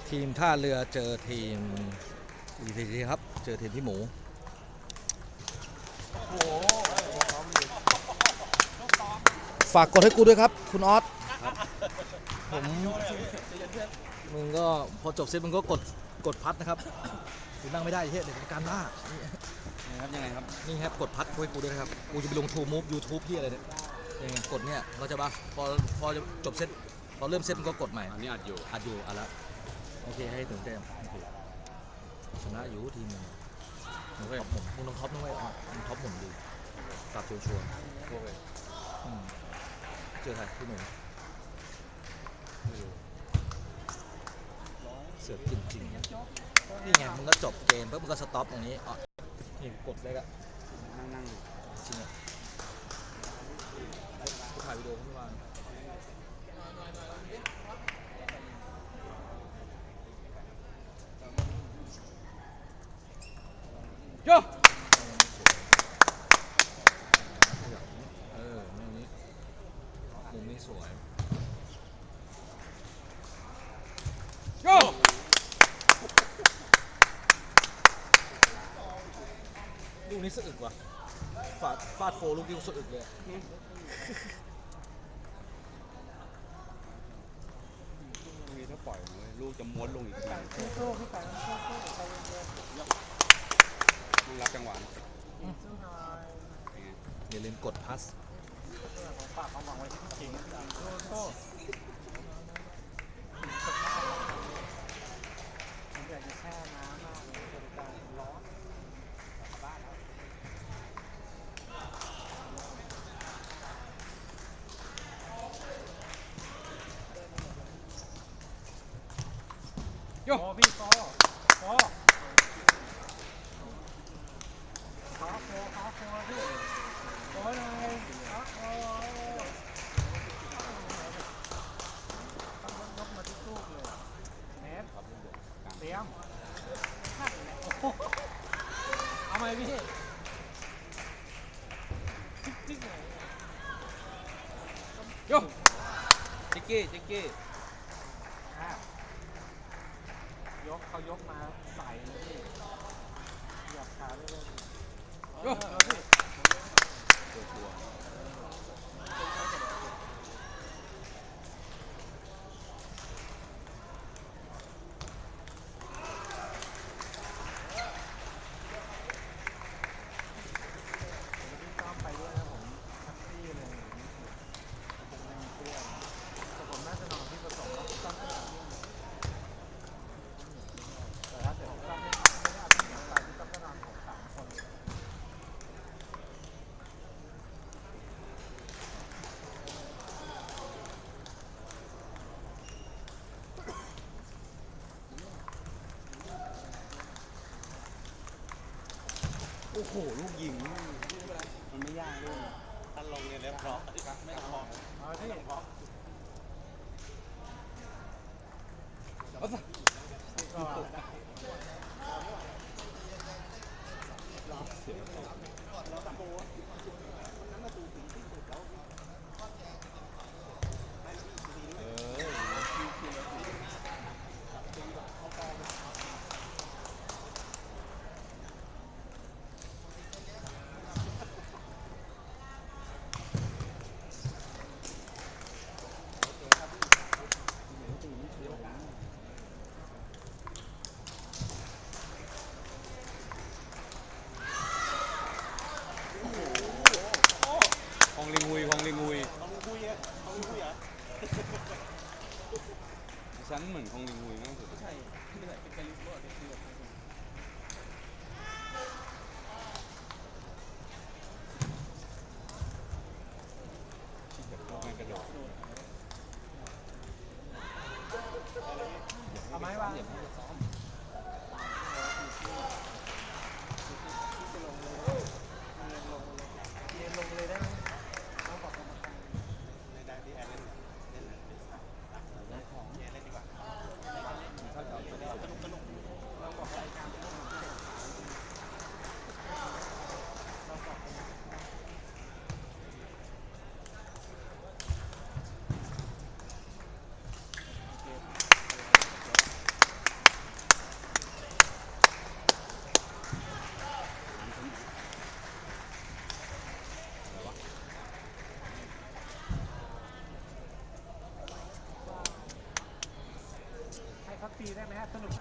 ทีมท่าเรือเจอทีมดีครับเจอทีมพี่หมูฝากกดให้กูด้วยครับคุณออสผมมึงก็พอจบเซตมึงก็กดพัดนะครับกูนั่งไม่ได้เฮ้ยเดี๋ยวการบ้ายังไงครับนี่ครับกดพัดให้กูด้วยนะครับกูจะไปลงทูมูฟยูทูบที่อะไรเนี่ยยังไงกดเนี่ยเราจะปะพอจบเซตพอเริ่มเซตมึงก็กดใหม่อันนี้อัดอยู่อ่ะละโอเคให้ถึงเต็มชนะอยู่ทีมมึงต้องท็อปด้วยมึงท็อปหมุนดีตัดชัวร์เจอใครพี่หนูเสือกจริงๆนี่ไงมึงก็จบเกมปุ๊บมึงก็สต็อปตรงนี้อ๋อนี่กดเลยก็นั่งจริงเนี่ยกูถ่ายวิดีโอขึ้นมาโย่มุมนี้สวยโย่ลูกนี้สะอึกว่ะฟาดโฟลูกนี้สะอึกเลยมีถ้าปล่อยเลยลูกจะม้วนลงอีกทีรับจังหวะอย่าลืมกดพัสฝากความหวังไว้ที่พี่เก่งโต้ผมอยากจะแช่น้ำมากเลยแต่การร้อนบ้านแล้วโย่พี่โต้โต้ขอโฟพี่โอ้ยนายโอ้ยกมาที่ตู้เลยเนฟเตรียมเอาไหมพี่จิ๊กเลยโย่จิกกี้ยกเขายกมาใส่เลยพี่หยับขาเลยโย่พี่ชัวต้อมไปด้วยนะผมแท็กซี่เลยผมไม่มีเพื่อนแต่ผมน่าจะนอนที่ผสมแล้วต้อมก็แต่ถ้าเกิดต้อมไม่ได้อาบน้ำไปที่ต้อมก็นอนผม3 คนโอ้โหลูกยิงมันไม่ยากด้วยตั้งลงเนี่ยได้เพราะไม่พอเอาที่ฮองลิงฮุยฉันเหมือนฮองลิงฮุยมากสุดใช่เป็นการลิฟต์กระโดดเอาไม้วางเรียนลงเลยได้ไหมน้องบอกกรรมการในได้ที่แอนเล่นของแอนเล่นดีกว่าสนุกเราบอกรายการเราบอก FC ได้ไหมฮะสนุก